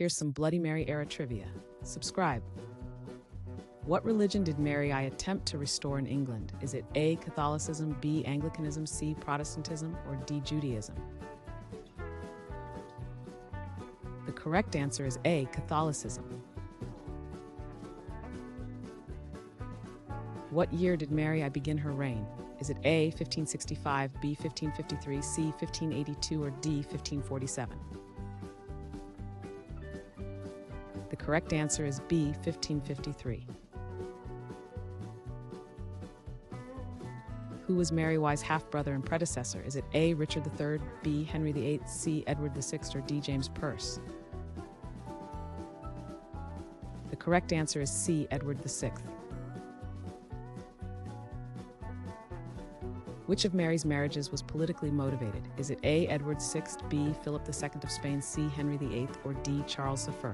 Here's some Bloody Mary era trivia. Subscribe. What religion did Mary I attempt to restore in England? Is it A, Catholicism, B, Anglicanism, C, Protestantism, or D, Judaism? The correct answer is A, Catholicism. What year did Mary I begin her reign? Is it A, 1565, B, 1553, C, 1582, or D, 1547? The correct answer is B, 1553. Who was Mary Y's half-brother and predecessor? Is it A, Richard III, B, Henry VIII, C, Edward VI, or D, James Perse? The correct answer is C, Edward VI. Which of Mary's marriages was politically motivated? Is it A, Edward VI, B, Philip II of Spain, C, Henry VIII, or D, Charles I?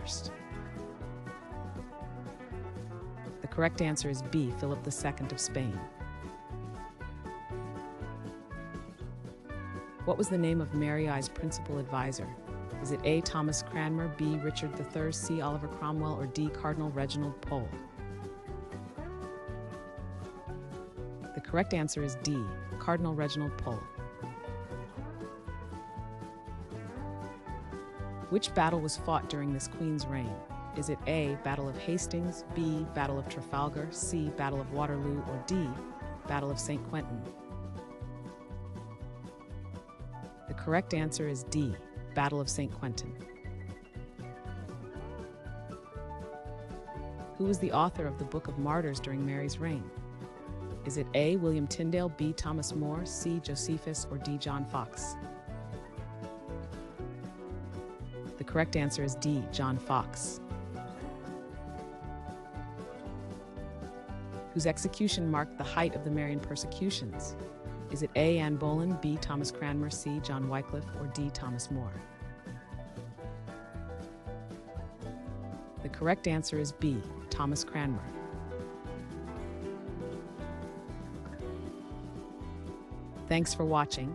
The correct answer is B, Philip II of Spain. What was the name of Mary I's principal advisor? Is it A, Thomas Cranmer, B, Richard III, C, Oliver Cromwell, or D, Cardinal Reginald Pole? The correct answer is D, Cardinal Reginald Pole. Which battle was fought during this queen's reign? Is it A, Battle of Hastings, B, Battle of Trafalgar, C, Battle of Waterloo, or D, Battle of St. Quentin? The correct answer is D, Battle of St. Quentin. Who was the author of the Book of Martyrs during Mary's reign? Is it A, William Tyndale, B, Thomas More, C, Josephus, or D, John Foxe? The correct answer is D, John Foxe. Whose execution marked the height of the Marian persecutions? Is it A, Anne Boleyn, B, Thomas Cranmer, C, John Wycliffe, or D, Thomas More? The correct answer is B, Thomas Cranmer. Thanks for watching.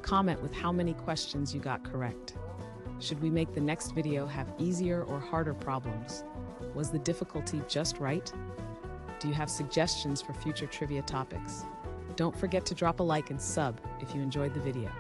Comment with how many questions you got correct. Should we make the next video have easier or harder problems? Was the difficulty just right? Do you have suggestions for future trivia topics? Don't forget to drop a like and sub if you enjoyed the video.